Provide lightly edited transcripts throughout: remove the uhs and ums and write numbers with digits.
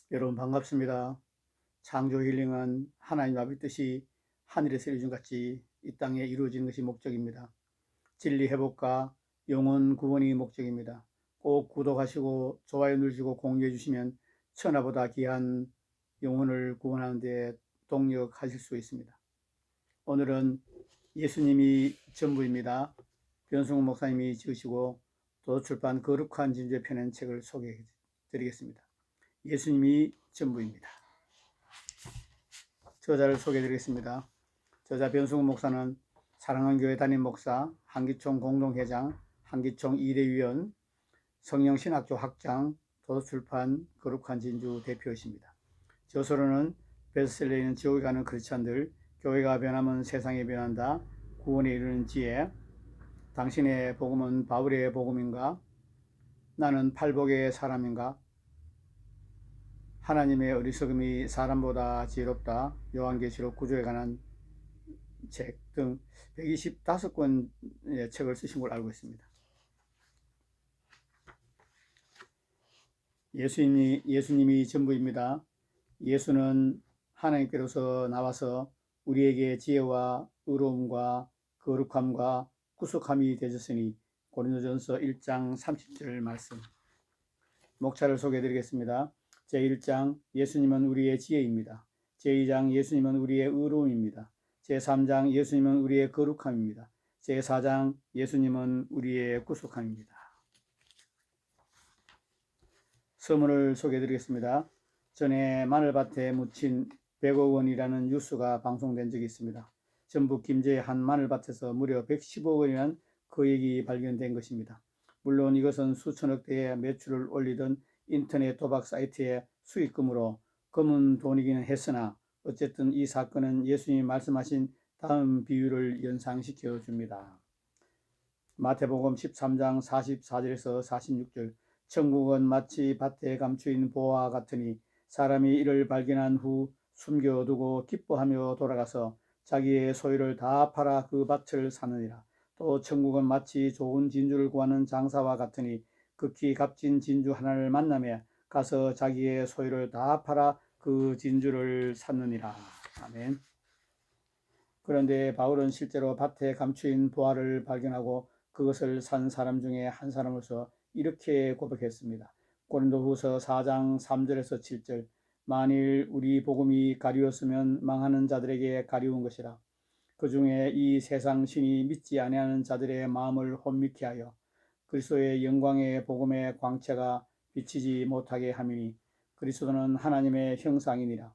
여러분 반갑습니다. 창조 힐링은 하나님 아버지 뜻이 하늘에서 이루어진 같이 이 땅에 이루어지는 것이 목적입니다. 진리 회복과 영혼 구원이 목적입니다. 꼭 구독하시고 좋아요 누르시고 공유해 주시면 천하보다 귀한 영혼을 구원하는 데 동력하실 수 있습니다. 오늘은 예수님이 전부입니다. 변승훈 목사님이 지으시고 도서출판 거룩한 진주에 펴낸 책을 소개해 드리겠습니다. 예수님이 전부입니다. 저자를 소개해 드리겠습니다. 저자 변승훈 목사는 사랑하는 교회 담임 목사, 한기총 공동회장, 한기총 2대 위원, 성령신학교 학장, 도서출판 거룩한 진주 대표이십니다. 저서로는 베스트셀러에 있는 지옥에 가는 크리스찬들, 교회가 변하면 세상이 변한다, 구원에 이르는 지혜, 당신의 복음은 바울의 복음인가, 나는 팔복의 사람인가, 하나님의 어리석음이 사람보다 지혜롭다, 요한계시록 구조에 관한 책 등 125권의 책을 쓰신 걸 알고 있습니다. 예수님이 전부입니다. 예수는 하나님께로서 나와서 우리에게 지혜와 의로움과 거룩함과 구속함이 되셨으니 고린도전서 1장 30절 말씀. 목차를 소개해 드리겠습니다. 제1장 예수님은 우리의 지혜입니다. 제2장 예수님은 우리의 의로움입니다. 제3장 예수님은 우리의 거룩함입니다. 제4장 예수님은 우리의 구속함입니다. 서문을 소개해 드리겠습니다. 전에 마늘밭에 묻힌 100억 원이라는 뉴스가 방송된 적이 있습니다. 전북 김제의 한 마늘밭에서 무려 115억 원이라는 거액이 발견된 것입니다. 물론 이것은 수천억 대의 매출을 올리던 인터넷 도박 사이트의 수익금으로 검은 돈이기는 했으나 어쨌든 이 사건은 예수님이 말씀하신 다음 비유를 연상시켜 줍니다. 마태복음 13장 44절에서 46절 천국은 마치 밭에 감추인 보화와 같으니 사람이 이를 발견한 후 숨겨두고 기뻐하며 돌아가서 자기의 소유를 다 팔아 그 밭을 사느니라. 또 천국은 마치 좋은 진주를 구하는 장사와 같으니 극히 값진 진주 하나를 만나며 가서 자기의 소유를 다 팔아 그 진주를 샀느니라. 아멘. 그런데 바울은 실제로 밭에 감추인 보화를 발견하고 그것을 산 사람 중에 한 사람으로서 이렇게 고백했습니다. 고린도후서 4장 3절에서 7절 만일 우리 복음이 가리웠으면 망하는 자들에게 가리운 것이라. 그 중에 이 세상 신이 믿지 아니하는 자들의 마음을 혼미케 하여 그리스도의 영광의 복음의 광채가 비치지 못하게 함이니 그리스도는 하나님의 형상이니라.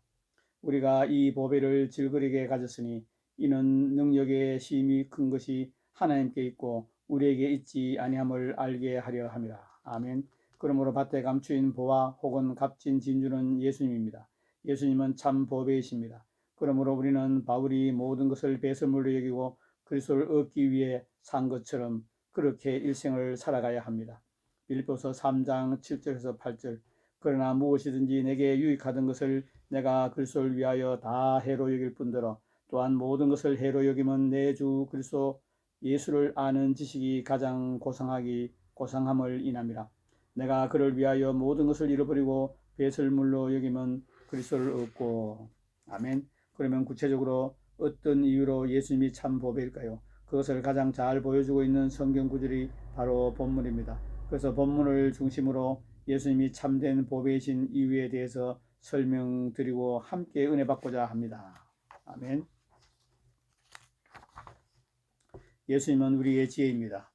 우리가 이 보배를 질그리게 가졌으니 이는 능력의 힘이 큰 것이 하나님께 있고 우리에게 있지 아니함을 알게 하려 함이라. 아멘. 그러므로 밭에 감추인 보화 혹은 값진 진주는 예수님입니다. 예수님은 참 보배이십니다. 그러므로 우리는 바울이 모든 것을 배설물로 여기고 그리스도를 얻기 위해 산 것처럼 그렇게 일생을 살아가야 합니다. 빌립보서 3장 7절에서 8절 그러나 무엇이든지 내게 유익하던 것을 내가 그리스도를 위하여 다 해로 여길 뿐더러 또한 모든 것을 해로 여기면 내 주 그리스도 예수를 아는 지식이 가장 고상함을 인함이라. 내가 그를 위하여 모든 것을 잃어버리고 배설물로 여기면 그리스도를 얻고. 아멘. 그러면 구체적으로 어떤 이유로 예수님이 참 보배일까요? 그것을 가장 잘 보여주고 있는 성경 구절이 바로 본문입니다. 그래서 본문을 중심으로 예수님이 참된 보배이신 이유에 대해서 설명드리고 함께 은혜 받고자 합니다. 아멘. 예수님은 우리의 지혜입니다.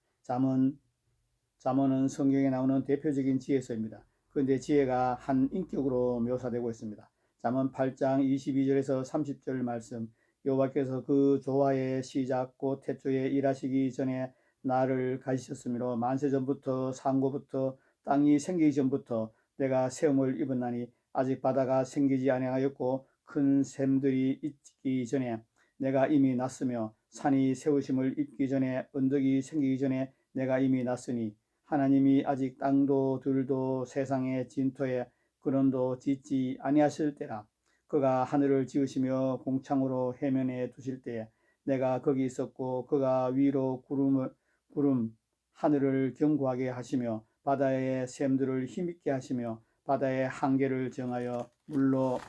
잠언은 성경에 나오는 대표적인 지혜서입니다. 그런데 지혜가 한 인격으로 묘사되고 있습니다. 잠언 8장 22절에서 30절 말씀 여호와께서 그 조화의 시작 곧 태초에 일하시기 전에 나를 가지셨으므로 만세전부터 상고부터 땅이 생기기 전부터 내가 세움을 입었나니 아직 바다가 생기지 아니하였고 큰 샘들이 있기 전에 내가 이미 났으며 산이 세우심을 입기 전에 언덕이 생기기 전에 내가 이미 났으니 하나님이 아직 땅도 들도 세상의 진토에 근원도 짓지 아니하실 때라. 그가 하늘을 지으시며 공창으로 해면에 두실 때에 내가 거기 있었고 그가 위로 구름 하늘을 견고하게 하시며 바다의 샘들을 힘있게 하시며 바다의 한계를 정하여 물로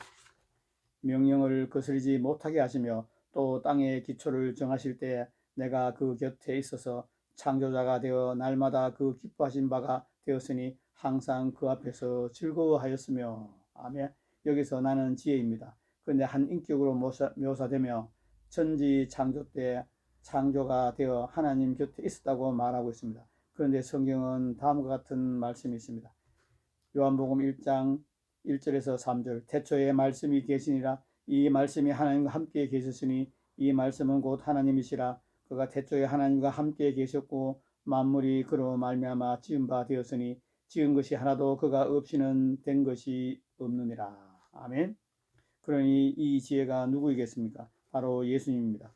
명령을 거스르지 못하게 하시며 또 땅의 기초를 정하실 때 내가 그 곁에 있어서 창조자가 되어 날마다 그 기뻐하신 바가 되었으니 항상 그 앞에서 즐거워하였으며. 아멘. 여기서 나는 지혜입니다. 그런데 한 인격으로 묘사되며 천지 창조 때 창조가 되어 하나님 곁에 있었다고 말하고 있습니다. 그런데 성경은 다음과 같은 말씀이 있습니다. 요한복음 1장 1절에서 3절 태초에 말씀이 계시니라. 이 말씀이 하나님과 함께 계셨으니 이 말씀은 곧 하나님이시라. 그가 태초에 하나님과 함께 계셨고 만물이 그로 말미암아 지은 바 되었으니 지은 것이 하나도 그가 없이는 된 것이 없느니라. 아멘. 그러니 이 지혜가 누구이겠습니까? 바로 예수님입니다.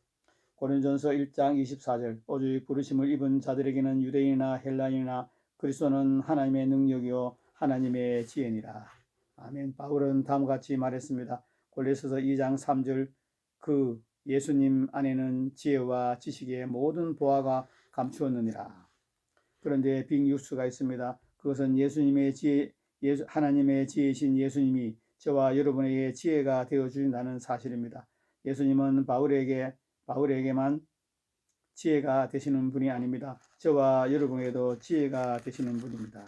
고린전서 1장 24절 오직 부르심을 입은 자들에게는 유대인이나 헬라인이나 그리스도는 하나님의 능력이요 하나님의 지혜니라. 아멘. 바울은 다음과 같이 말했습니다. 골로새서 2장 3절 그 예수님 안에는 지혜와 지식의 모든 보화가 감추었느니라. 그런데 빅뉴스가 있습니다. 그것은 예수님의 지혜, 하나님의 지혜이신 예수님이 저와 여러분에게 지혜가 되어 주신다는 사실입니다. 예수님은 바울에게만 지혜가 되시는 분이 아닙니다. 저와 여러분에게도 지혜가 되시는 분입니다.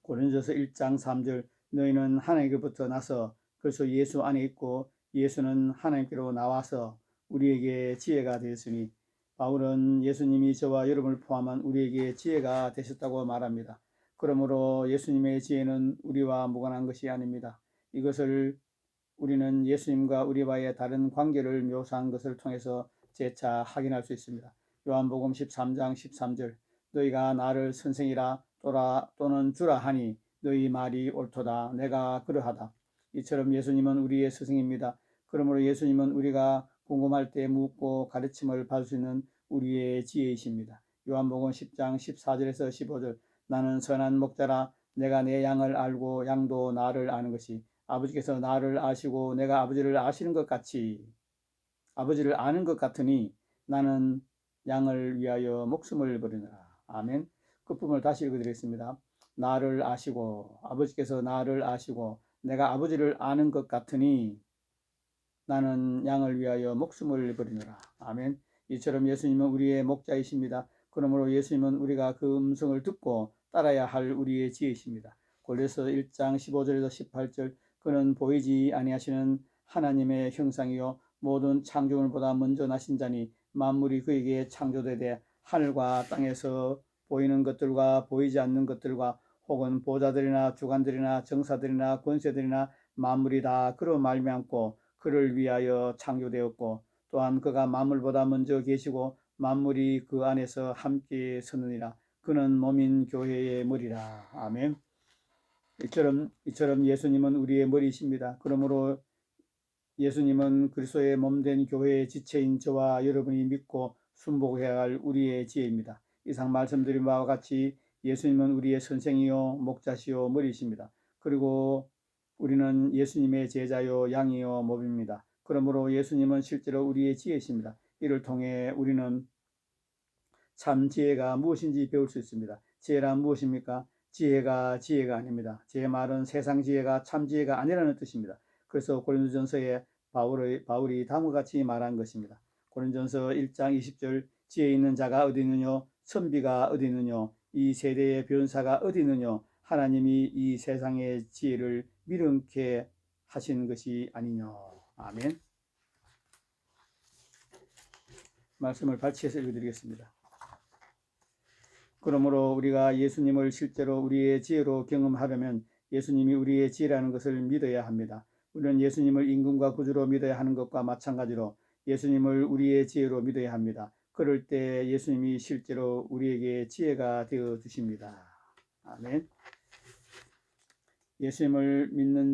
고린도서 1장 3절 너희는 하나님께부터 나서 그리스도 예수 안에 있고 예수는 하나님께로 나와서 우리에게 지혜가 되었으니 바울은 예수님이 저와 여러분을 포함한 우리에게 지혜가 되셨다고 말합니다. 그러므로 예수님의 지혜는 우리와 무관한 것이 아닙니다. 이것을 우리는 예수님과 우리와의 다른 관계를 묘사한 것을 통해서 재차 확인할 수 있습니다. 요한복음 13장 13절 너희가 나를 선생이라 또는 주라 하니 너희 말이 옳도다. 내가 그러하다. 이처럼 예수님은 우리의 스승입니다. 그러므로 예수님은 우리가 궁금할 때 묻고 가르침을 받을 수 있는 우리의 지혜이십니다. 요한복음 10장 14절에서 15절 나는 선한 목자라 내가 내 양을 알고 양도 나를 아는 것이 아버지께서 나를 아시고 내가 아버지를 아시는 것 같이 아버지를 아는 것 같으니 나는 양을 위하여 목숨을 버리노라. 아멘. 끝부분을 다시 읽어드리겠습니다. 나를 아시고 아버지께서 나를 아시고 내가 아버지를 아는 것 같으니 나는 양을 위하여 목숨을 버리노라. 아멘. 이처럼 예수님은 우리의 목자이십니다. 그러므로 예수님은 우리가 그 음성을 듣고 따라야 할 우리의 지혜이십니다. 골로새 1장 15절에서 18절 그는 보이지 아니하시는 하나님의 형상이요 모든 창조물보다 먼저 나신 자니 만물이 그에게 창조되되 하늘과 땅에서 보이는 것들과 보이지 않는 것들과 혹은 보좌들이나 주관들이나 정사들이나 권세들이나 만물이 다 그로 말미암고 그를 위하여 창조되었고 또한 그가 만물보다 먼저 계시고 만물이 그 안에서 함께 서느니라. 그는 몸인 교회의 머리라. 아멘. 이처럼 예수님은 우리의 머리이십니다. 그러므로 예수님은 그리스도의 몸된 교회의 지체인 저와 여러분이 믿고 순복해야 할 우리의 지혜입니다. 이상 말씀드린 바와 같이 예수님은 우리의 선생이요 목자시요 머리이십니다. 그리고 우리는 예수님의 제자요 양이요 몹입니다. 그러므로 예수님은 실제로 우리의 지혜이십니다. 이를 통해 우리는 참 지혜가 무엇인지 배울 수 있습니다. 지혜란 무엇입니까? 지혜가 아닙니다. 제 말은 세상 지혜가 참 지혜가 아니라는 뜻입니다. 그래서 고린도전서에 바울이 다음과 같이 말한 것입니다. 고린도전서 1장 20절 지혜 있는 자가 어디 있느냐 선비가 어디 있느냐 이 세대의 변사가 어디 있느냐 하나님이 이 세상의 지혜를 미련케 하신 것이 아니냐. 아멘. 말씀을 발치해서 읽어드리겠습니다. 그러므로 우리가 예수님을 실제로 우리의 지혜로 경험하려면 예수님이 우리의 지혜라는 것을 믿어야 합니다. 우리는 예수님을 임금과 구주로 믿어야 하는 것과 마찬가지로 예수님을 우리의 지혜로 믿어야 합니다. 그럴 때 예수님이 실제로 우리에게 지혜가 되어 주십니다. 아멘. 예수님을 믿는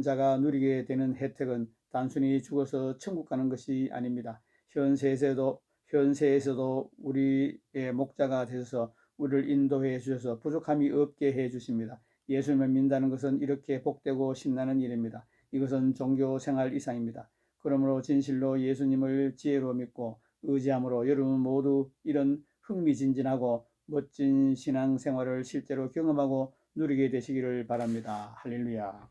자가 누리게 되는 혜택은 단순히 죽어서 천국 가는 것이 아닙니다. 현세에서도 우리의 목자가 되셔서 우리를 인도해 주셔서 부족함이 없게 해 주십니다. 예수님을 믿는다는 것은 이렇게 복되고 신나는 일입니다. 이것은 종교 생활 이상입니다. 그러므로 진실로 예수님을 지혜로 믿고 의지함으로 여러분 모두 이런 흥미진진하고 멋진 신앙생활을 실제로 경험하고 누리게 되시기를 바랍니다. 할렐루야.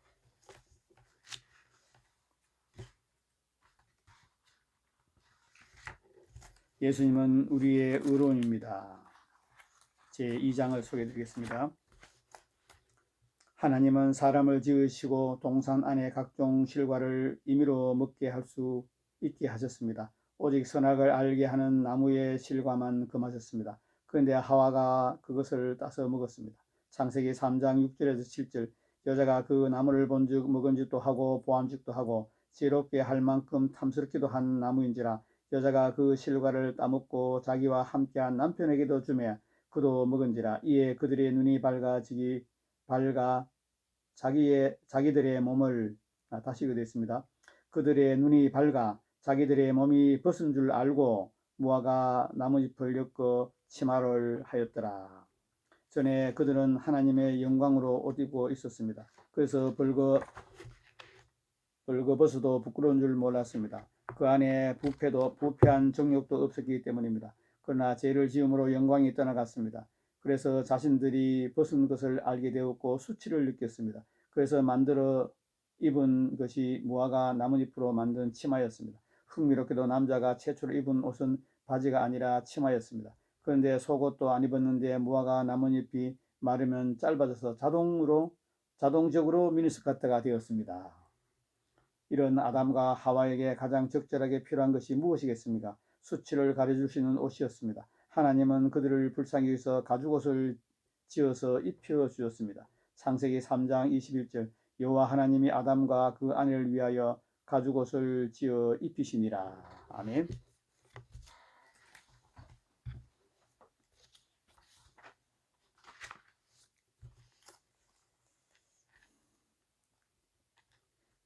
예수님은 우리의 의로움입니다. 제2장을 소개해드리겠습니다. 하나님은 사람을 지으시고 동산 안에 각종 실과를 임의로 먹게 할 수 있게 하셨습니다. 오직 선악을 알게 하는 나무의 실과만 금하셨습니다. 그런데 하와가 그것을 따서 먹었습니다. 창세기 3장 6절에서 7절, 여자가 그 나무를 본즉 먹은짓도 하고 보암직도 하고 지혜롭게 할 만큼 탐스럽기도 한 나무인지라. 여자가 그 실과를 따먹고 자기와 함께한 남편에게도 주매 그도 먹은지라. 이에 그들의 눈이 밝아 자기들의 몸을 다시 읽겠습니다. 그들의 눈이 밝아 자기들의 몸이 벗은 줄 알고 무화과 나뭇잎을 엮어 치마를 하였더라. 전에 그들은 하나님의 영광으로 옷 입고 있었습니다. 그래서 벌거벗어도 부끄러운 줄 몰랐습니다. 그 안에 부패한 정욕도 없었기 때문입니다. 그러나 죄를 지음으로 영광이 떠나갔습니다. 그래서 자신들이 벗은 것을 알게 되었고 수치를 느꼈습니다. 그래서 만들어 입은 것이 무화과 나뭇잎으로 만든 치마였습니다. 흥미롭게도 남자가 최초로 입은 옷은 바지가 아니라 치마였습니다. 그런데 속옷도 안 입었는데 무화과 나뭇잎이 마르면 짧아져서 자동적으로 미니스커트가 되었습니다. 이런 아담과 하와에게 가장 적절하게 필요한 것이 무엇이겠습니까? 수치를 가려줄 수 있는 옷이었습니다. 하나님은 그들을 불쌍히 여기서 가죽옷을 지어서 입혀주었습니다. 창세기 3장 21절, 여호와 하나님이 아담과 그 아내를 위하여 가죽옷을 지어 입히시니라. 아멘.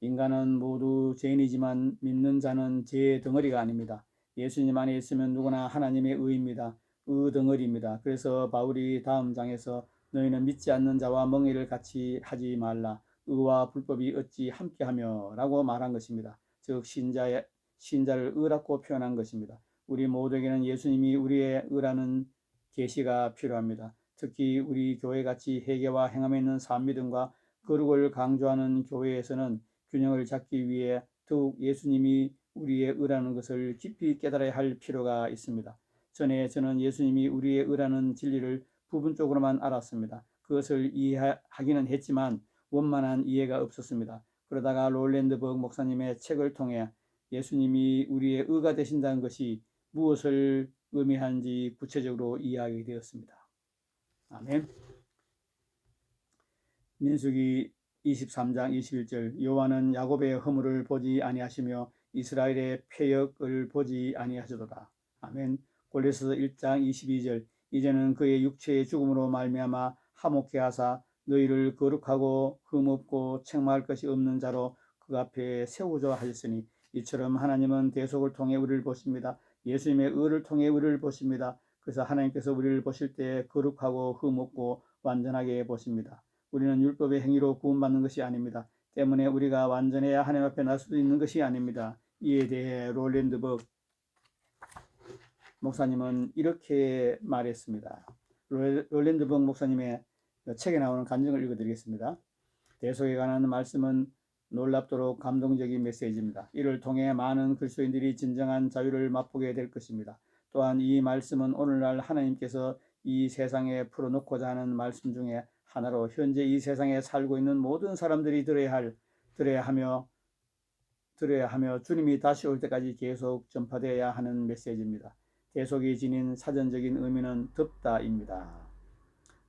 인간은 모두 죄인이지만 믿는 자는 죄의 덩어리가 아닙니다. 예수님 안에 있으면 누구나 하나님의 의입니다. 의 덩어리입니다. 그래서 바울이 다음 장에서 너희는 믿지 않는 자와 멍에를 같이 하지 말라. 의와 불법이 어찌 함께하며 라고 말한 것입니다. 즉 신자를 의라고 표현한 것입니다. 우리 모두에게는 예수님이 우리의 의라는 계시가 필요합니다. 특히 우리 교회같이 회개와 행함에 있는 삶 믿음과 거룩을 강조하는 교회에서는 균형을 잡기 위해 더욱 예수님이 우리의 의라는 것을 깊이 깨달아야 할 필요가 있습니다. 전에 저는 예수님이 우리의 의라는 진리를 부분적으로만 알았습니다. 그것을 이해하기는 했지만 원만한 이해가 없었습니다. 그러다가 롤랜드 벅 목사님의 책을 통해 예수님이 우리의 의가 되신다는 것이 무엇을 의미하는지 구체적으로 이해하게 되었습니다. 아멘. 민수기 23장 21절, 여호와는 야곱의 허물을 보지 아니하시며 이스라엘의 패역을 보지 아니하시도다. 아멘. 골로새서 1장 22절, 이제는 그의 육체의 죽음으로 말미암아 화목케 하사 너희를 거룩하고 흠없고 책망할 것이 없는 자로 그 앞에 세우자 하셨으니, 이처럼 하나님은 대속을 통해 우리를 보십니다. 예수님의 의를 통해 우리를 보십니다. 그래서 하나님께서 우리를 보실 때 거룩하고 흠없고 완전하게 보십니다. 우리는 율법의 행위로 구원받는 것이 아닙니다. 때문에 우리가 완전해야 하나님 앞에 나설 수 있는 것이 아닙니다. 이에 대해 롤랜드 벅 목사님은 이렇게 말했습니다. 롤랜드 벅 목사님의 책에 나오는 간증을 읽어드리겠습니다. 대속에 관한 말씀은 놀랍도록 감동적인 메시지입니다. 이를 통해 많은 그리스도인들이 진정한 자유를 맛보게 될 것입니다. 또한 이 말씀은 오늘날 하나님께서 이 세상에 풀어놓고자 하는 말씀 중에 하나로 현재 이 세상에 살고 있는 모든 사람들이 들어야 하며 주님이 다시 올 때까지 계속 전파되어야 하는 메시지입니다. 대속이 지닌 사전적인 의미는 덮다입니다.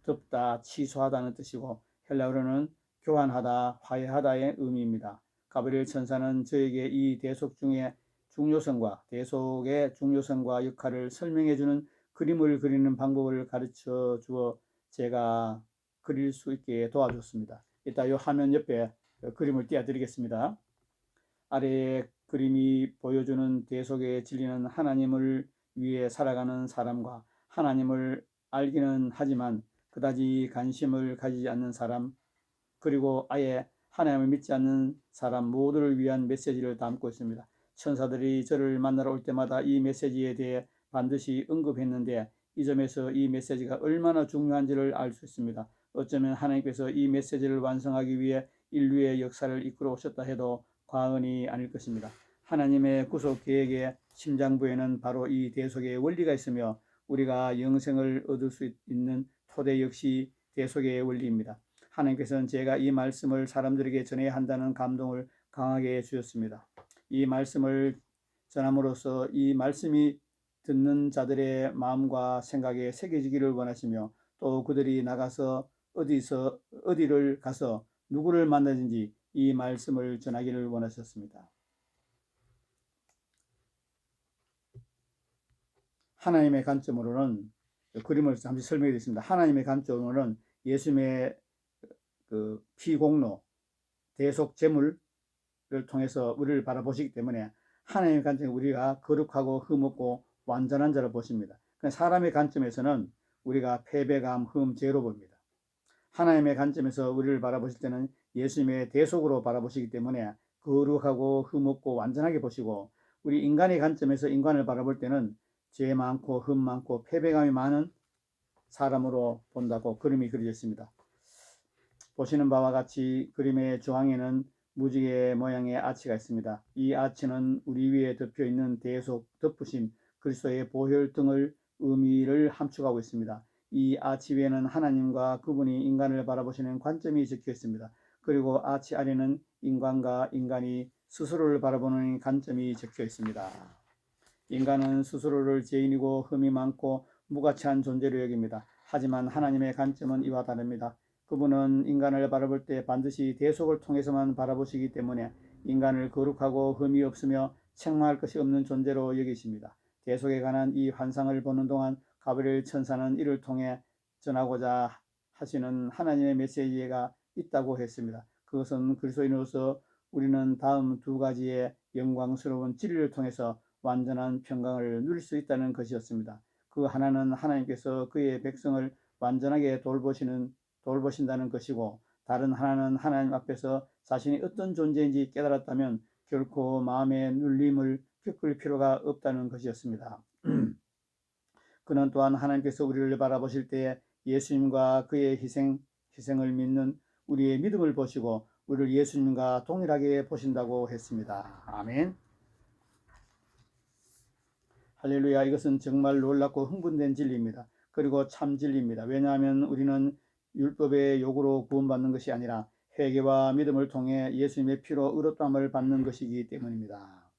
덮다, 취소하다는 뜻이고 헬라어로는 교환하다, 화해하다의 의미입니다. 가브리엘 천사는 저에게 이 대속의 중요성과 역할을 설명해주는 그림을 그리는 방법을 가르쳐 주어 제가 그릴 수 있게 도와줬습니다. 이따 이 화면 옆에 그림을 띄워드리겠습니다. 아래의 그림이 보여주는 대속의 진리는 하나님을 위해 살아가는 사람과 하나님을 알기는 하지만 그다지 관심을 가지지 않는 사람, 그리고 아예 하나님을 믿지 않는 사람 모두를 위한 메시지를 담고 있습니다. 천사들이 저를 만나러 올 때마다 이 메시지에 대해 반드시 언급했는데 이 점에서 이 메시지가 얼마나 중요한지를 알 수 있습니다. 어쩌면 하나님께서 이 메시지를 완성하기 위해 인류의 역사를 이끌어 오셨다 해도 과언이 아닐 것입니다. 하나님의 구속 계획의 심장부에는 바로 이 대속의 원리가 있으며 우리가 영생을 얻을 수 있는 토대 역시 대속의 원리입니다. 하나님께서는 제가 이 말씀을 사람들에게 전해야 한다는 감동을 강하게 주셨습니다. 이 말씀을 전함으로써 이 말씀이 듣는 자들의 마음과 생각에 새겨지기를 원하시며 또 그들이 나가서 어디를 가서 누구를 만나든지 이 말씀을 전하기를 원하셨습니다. 하나님의 관점으로는 그림을 잠시 설명해 드리겠습니다. 하나님의 관점으로는 예수님의 피공로, 대속 제물을 통해서 우리를 바라보시기 때문에 하나님의 관점에 우리가 거룩하고 흠없고 완전한 자를 보십니다. 사람의 관점에서는 우리가 패배감, 흠, 죄로 봅니다. 하나님의 관점에서 우리를 바라보실 때는 예수님의 대속으로 바라보시기 때문에 거룩하고 흠없고 완전하게 보시고, 우리 인간의 관점에서 인간을 바라볼 때는 죄 많고 흠 많고 패배감이 많은 사람으로 본다고 그림이 그려져 있습니다. 보시는 바와 같이 그림의 중앙에는 무지개 모양의 아치가 있습니다. 이 아치는 우리 위에 덮여 있는 대속, 덮으심, 그리스도의 보혈 등을 의미를 함축하고 있습니다. 이 아치 위에는 하나님과 그분이 인간을 바라보시는 관점이 적혀 있습니다. 그리고 아치 아래는 인간과 인간이 스스로를 바라보는 관점이 적혀 있습니다. 인간은 스스로를 죄인이고 흠이 많고 무가치한 존재로 여깁니다. 하지만 하나님의 관점은 이와 다릅니다. 그분은 인간을 바라볼 때 반드시 대속을 통해서만 바라보시기 때문에 인간을 거룩하고 흠이 없으며 책망할 것이 없는 존재로 여기십니다. 대속에 관한 이 환상을 보는 동안 가브리엘 천사는 이를 통해 전하고자 하시는 하나님의 메시지가 있다고 했습니다. 그것은 그리스도인으로서 우리는 다음 두 가지의 영광스러운 진리를 통해서 완전한 평강을 누릴 수 있다는 것이었습니다. 그 하나는 하나님께서 그의 백성을 완전하게 돌보신다는 것이고, 다른 하나는 하나님 앞에서 자신이 어떤 존재인지 깨달았다면 결코 마음의 눌림을 겪을 필요가 없다는 것이었습니다. 그는 또한 하나님께서 우리를 바라보실 때에 예수님과 그의 희생을 믿는 우리의 믿음을 보시고 우리를 예수님과 동일하게 보신다고 했습니다. 아멘. 할렐루야. 이것은 정말 놀랍고 흥분된 진리입니다. 그리고 참 진리입니다. 왜냐하면 우리는 율법의 요구로 구원받는 것이 아니라 회개와 믿음을 통해 예수님의 피로 의롭다함을 받는 것이기 때문입니다.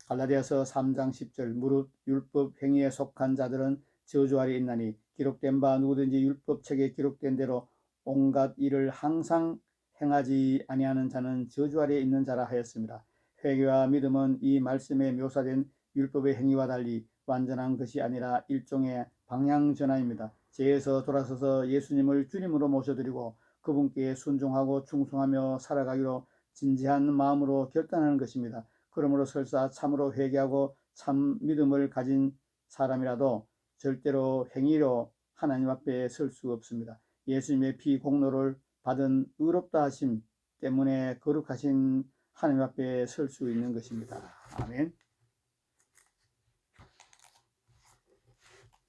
갈라디아서 3장 10절 무릇 율법 행위에 속한 자들은 저주 아래 있나니 기록된 바 누구든지 율법책에 기록된 대로 온갖 일을 항상 행하지 아니하는 자는 저주 아래 있는 자라 하였습니다. 회개와 믿음은 이 말씀에 묘사된 율법의 행위와 달리 완전한 것이 아니라 일종의 방향 전환입니다. 죄에서 돌아서서 예수님을 주님으로 모셔드리고 그분께 순종하고 충성하며 살아가기로 진지한 마음으로 결단하는 것입니다. 그러므로 설사 참으로 회개하고 참 믿음을 가진 사람이라도 절대로 행위로 하나님 앞에 설 수 없습니다. 예수님의 피 공로를 받은 의롭다 하심 때문에 거룩하신 하나님 앞에 설 수 있는 것입니다. 아멘.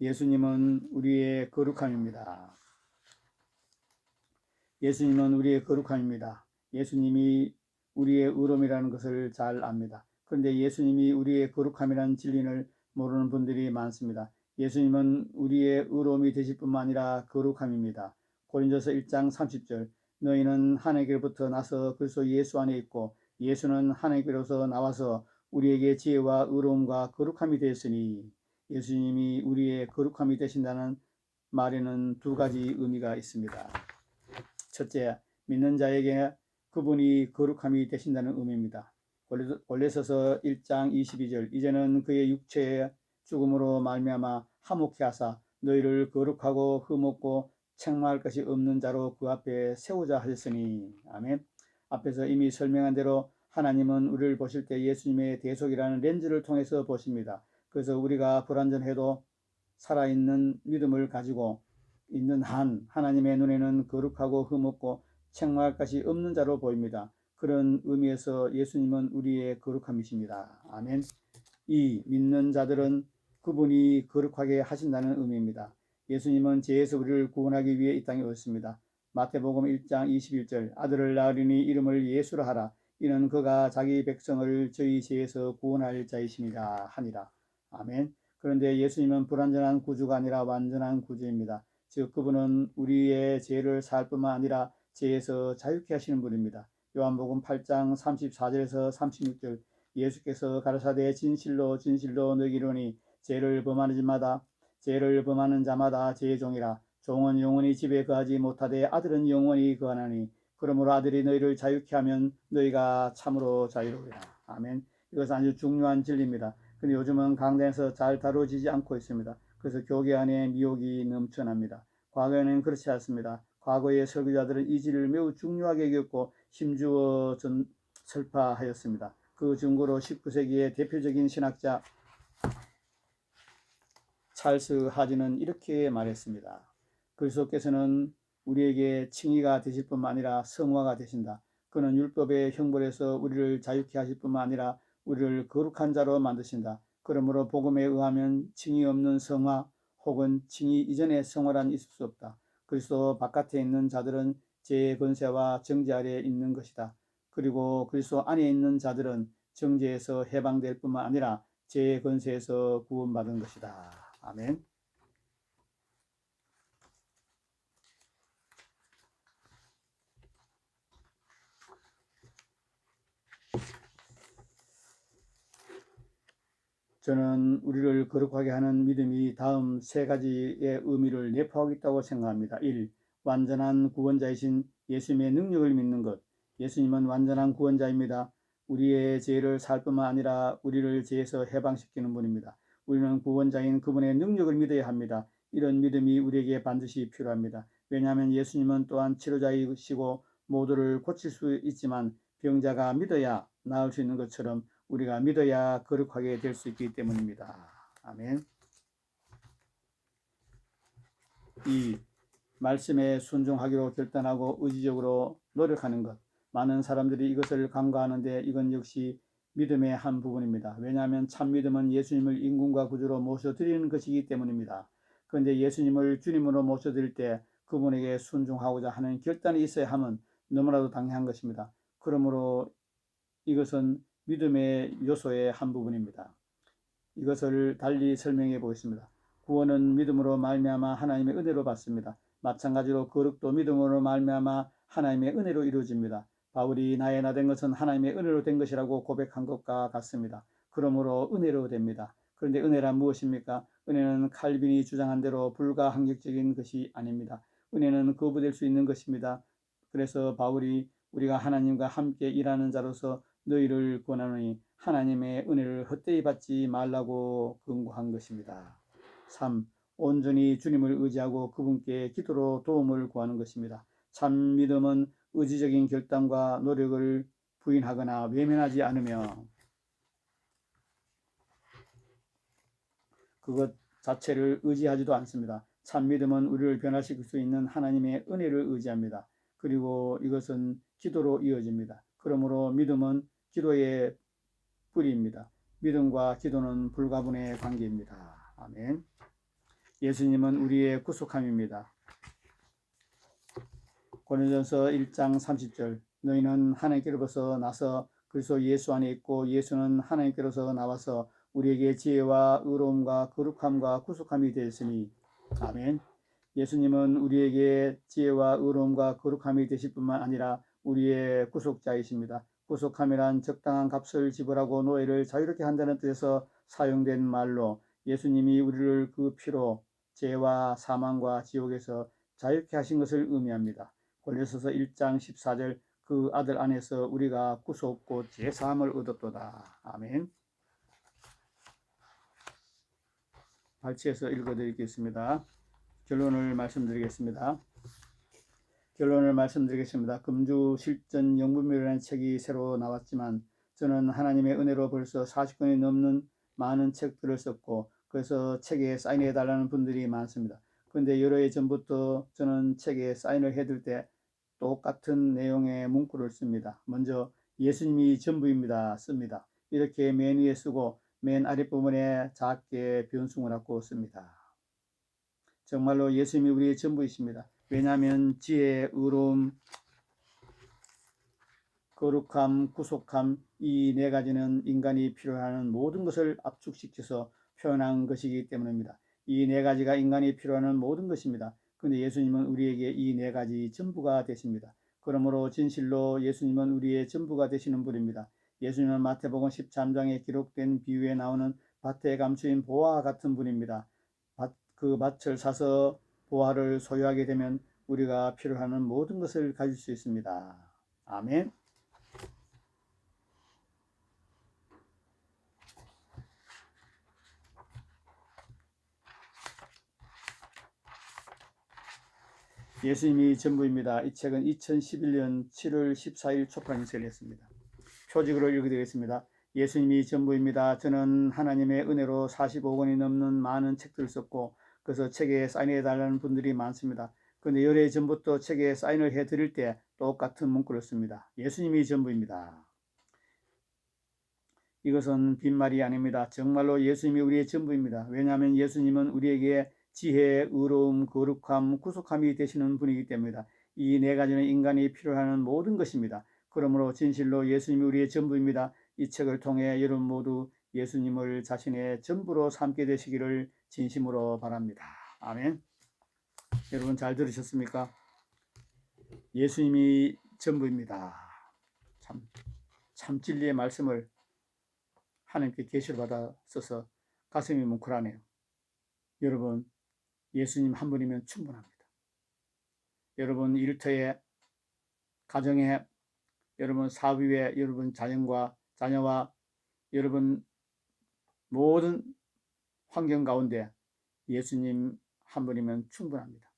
예수님은 우리의 거룩함입니다. 예수님은 우리의 거룩함입니다. 예수님이 우리의 의로움이라는 것을 잘 압니다. 그런데 예수님이 우리의 거룩함이라는 진리를 모르는 분들이 많습니다. 예수님은 우리의 의로움이 되실 뿐만 아니라 거룩함입니다. 고린도서 1장 30절 너희는 하나님께로부터 나서 그리스도 예수 안에 있고 예수는 하나님께로서 나와서 우리에게 지혜와 의로움과 거룩함이 되었으니, 예수님이 우리의 거룩함이 되신다는 말에는 두 가지 의미가 있습니다. 첫째, 믿는 자에게 그분이 거룩함이 되신다는 의미입니다. 골로새서 1장 22절 이제는 그의 육체의 죽음으로 말미암아 화목케 하사 너희를 거룩하고 흠없고 책망할 것이 없는 자로 그 앞에 세우자 하셨으니. 아멘. 앞에서 이미 설명한 대로 하나님은 우리를 보실 때 예수님의 대속이라는 렌즈를 통해서 보십니다. 그래서 우리가 불완전해도 살아있는 믿음을 가지고 있는 한 하나님의 눈에는 거룩하고 흠없고 책망할 것이 없는 자로 보입니다. 그런 의미에서 예수님은 우리의 거룩함이십니다. 아멘. 이 믿는 자들은 그분이 거룩하게 하신다는 의미입니다. 예수님은 죄에서 우리를 구원하기 위해 이 땅에 오셨습니다. 마태복음 1장 21절 아들을 낳으리니 이름을 예수라 하라. 이는 그가 자기 백성을 저희 죄에서 구원할 자이심이라 하니라. 아멘. 그런데 예수님은 불완전한 구주가 아니라 완전한 구주입니다. 즉 그분은 우리의 죄를 사할 뿐만 아니라 죄에서 자유케 하시는 분입니다. 요한복음 8장 34절에서 36절 예수께서 가라사대 진실로 진실로 너희에게 이르노니 죄를 범하는 자마다 죄의 종이라. 종은 영원히 집에 거하지 못하되 아들은 영원히 거하나니 그러므로 아들이 너희를 자유케 하면 너희가 참으로 자유로우리라. 아멘. 이것은 아주 중요한 진리입니다. 근데 요즘은 강단에서 잘 다뤄지지 않고 있습니다. 그래서 교계 안에 미혹이 넘쳐납니다. 과거에는 그렇지 않습니다. 과거의 설교자들은 이 진리를 매우 중요하게 여겼고 힘주어 설파하였습니다. 그 증거로 19세기의 대표적인 신학자 찰스 하진은 이렇게 말했습니다. 그리스도께서는 우리에게 칭의가 되실 뿐만 아니라 성화가 되신다. 그는 율법의 형벌에서 우리를 자유케 하실 뿐만 아니라 우리를 거룩한 자로 만드신다. 그러므로 복음에 의하면 칭의 없는 성화 혹은 칭의 이전의 성화란 있을 수 없다. 그리스도 바깥에 있는 자들은 죄의 권세와 정죄 아래에 있는 것이다. 그리고 그리스도 안에 있는 자들은 정죄에서 해방될 뿐만 아니라 죄의 권세에서 구원받은 것이다. 아멘. 저는 우리를 거룩하게 하는 믿음이 다음 세 가지의 의미를 내포하고 있다고 생각합니다. 1. 완전한 구원자이신 예수님의 능력을 믿는 것. 예수님은 완전한 구원자입니다. 우리의 죄를 살 뿐만 아니라 우리를 죄에서 해방시키는 분입니다. 우리는 구원자인 그분의 능력을 믿어야 합니다. 이런 믿음이 우리에게 반드시 필요합니다. 왜냐하면 예수님은 또한 치료자이시고 모두를 고칠 수 있지만 병자가 믿어야 나을 수 있는 것처럼 우리가 믿어야 거룩하게 될 수 있기 때문입니다. 아멘. 2. 말씀에 순종하기로 결단하고 의지적으로 노력하는 것. 많은 사람들이 이것을 간과하는데 이건 역시 믿음의 한 부분입니다. 왜냐하면 참 믿음은 예수님을 인군과 구주로 모셔드리는 것이기 때문입니다. 그런데 예수님을 주님으로 모셔드릴 때 그분에게 순종하고자 하는 결단이 있어야 함은 너무나도 당연한 것입니다. 그러므로 이것은 믿음의 요소의 한 부분입니다. 이것을 달리 설명해 보겠습니다. 구원은 믿음으로 말미암아 하나님의 은혜로 받습니다. 마찬가지로 거룩도 믿음으로 말미암아 하나님의 은혜로 이루어집니다. 바울이 나의 나 된 것은 하나님의 은혜로 된 것이라고 고백한 것과 같습니다. 그러므로 은혜로 됩니다. 그런데 은혜란 무엇입니까? 은혜는 칼빈이 주장한 대로 불가항력적인 것이 아닙니다. 은혜는 거부될 수 있는 것입니다. 그래서 바울이 우리가 하나님과 함께 일하는 자로서 너희를 권하노니 하나님의 은혜를 헛되이 받지 말라고 권고한 것입니다. 3. 온전히 주님을 의지하고 그분께 기도로 도움을 구하는 것입니다. 참 믿음은 의지적인 결단과 노력을 부인하거나 외면하지 않으며 그것 자체를 의지하지도 않습니다. 참 믿음은 우리를 변화시킬 수 있는 하나님의 은혜를 의지합니다. 그리고 이것은 기도로 이어집니다. 그러므로 믿음은 기도의 뿌리입니다. 믿음과 기도는 불가분의 관계입니다. 아멘. 예수님은 우리의 구속함입니다. 고린도전서 1장 30절 너희는 하나님께로부터 나서 그리스도 예수 안에 있고 예수는 하나님께로서 나와서 우리에게 지혜와 의로움과 거룩함과 구속함이 되었으니 아멘. 예수님은 우리에게 지혜와 의로움과 거룩함이 되실 뿐만 아니라 우리의 구속자이십니다. 구속함이란 적당한 값을 지불하고 노예를 자유롭게 한다는 뜻에서 사용된 말로 예수님이 우리를 그 피로 죄와 사망과 지옥에서 자유케 하신 것을 의미합니다. 골로새서 1장 14절 그 아들 안에서 우리가 구속 곧 제사함을 얻었도다. 아멘. 발치해서 읽어드리겠습니다. 결론을 말씀드리겠습니다. 금주 실전 영분별이라는 책이 새로 나왔지만 저는 하나님의 은혜로 벌써 40권이 넘는 많은 책들을 썼고 그래서 책에 사인해달라는 분들이 많습니다. 그런데 여러 해 전부터 저는 책에 사인을 해둘 때 똑같은 내용의 문구를 씁니다. 먼저 예수님이 전부입니다 씁니다. 이렇게 맨 위에 쓰고 맨 아랫부분에 작게 변숭을 갖고 씁니다. 정말로 예수님이 우리의 전부이십니다. 왜냐하면 지혜, 의로움, 거룩함, 구속함, 이 네 가지는 인간이 필요하는 모든 것을 압축시켜서 표현한 것이기 때문입니다. 이 네 가지가 인간이 필요하는 모든 것입니다. 그런데 예수님은 우리에게 이 네 가지 전부가 되십니다. 그러므로 진실로 예수님은 우리의 전부가 되시는 분입니다. 예수님은 마태복음 13장에 기록된 비유에 나오는 밭에 감추인 보화와 같은 분입니다. 그 밭을 사서 보화를 소유하게 되면 우리가 필요하는 모든 것을 가질 수 있습니다. 아멘. 예수님이 전부입니다. 이 책은 2011년 7월 14일 초판 인쇄했습니다. 표지글을 읽어드리겠습니다. 예수님이 전부입니다. 저는 하나님의 은혜로 45권이 넘는 많은 책들을 썼고 그래서 책에 사인해달라는 분들이 많습니다. 그런데 열흘 전부터 책에 사인을 해드릴 때 똑같은 문구를 씁니다. 예수님이 전부입니다. 이것은 빈말이 아닙니다. 정말로 예수님이 우리의 전부입니다. 왜냐하면 예수님은 우리에게 지혜, 의로움, 거룩함, 구속함이 되시는 분이기 때문입니다. 이 네 가지는 인간이 필요하는 모든 것입니다. 그러므로 진실로 예수님이 우리의 전부입니다. 이 책을 통해 여러분 모두 예수님을 자신의 전부로 삼게 되시기를 진심으로 바랍니다. 아멘. 여러분 잘 들으셨습니까? 예수님이 전부입니다. 참 진리의 말씀을 하나님께 계시를 받아 써서 가슴이 뭉클하네요. 여러분, 예수님 한 분이면 충분합니다. 여러분 일터에, 가정에, 여러분 사위에, 여러분 자녀와 여러분 모든 환경 가운데 예수님 한 분이면 충분합니다.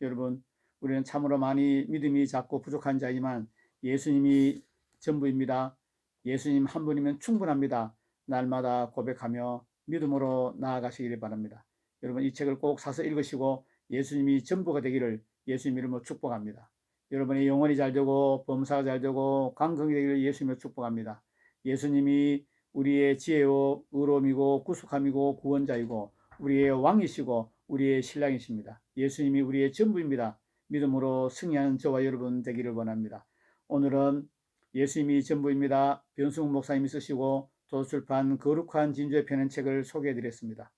여러분, 우리는 참으로 많이 믿음이 작고 부족한 자이지만 예수님이 전부입니다. 예수님 한 분이면 충분합니다. 날마다 고백하며 믿음으로 나아가시기를 바랍니다. 여러분 이 책을 꼭 사서 읽으시고 예수님이 전부가 되기를 예수님 이름으로 축복합니다. 여러분의 영혼이 잘 되고 범사가 잘 되고 강건이 되기를 예수님으로 축복합니다. 예수님이 우리의 지혜요 의로움이고 구속함이고 구원자이고 우리의 왕이시고 우리의 신랑이십니다. 예수님이 우리의 전부입니다. 믿음으로 승리하는 저와 여러분 되기를 원합니다. 오늘은 예수님이 전부입니다. 변승 목사님이 쓰시고 도서출판 거룩한 진주의 펴낸 책을 소개해드렸습니다.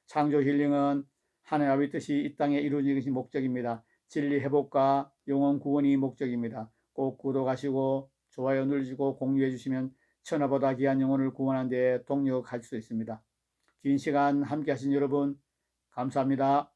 창조 힐링은 하나님 아버지 뜻이 이 땅에 이루어지는 것이 목적입니다. 진리 회복과 영혼 구원이 목적입니다. 꼭 구독하시고 좋아요 눌러주시고 공유해 주시면 천하보다 귀한 영혼을 구원하는 데 동력할 수 있습니다. 긴 시간 함께 하신 여러분 감사합니다.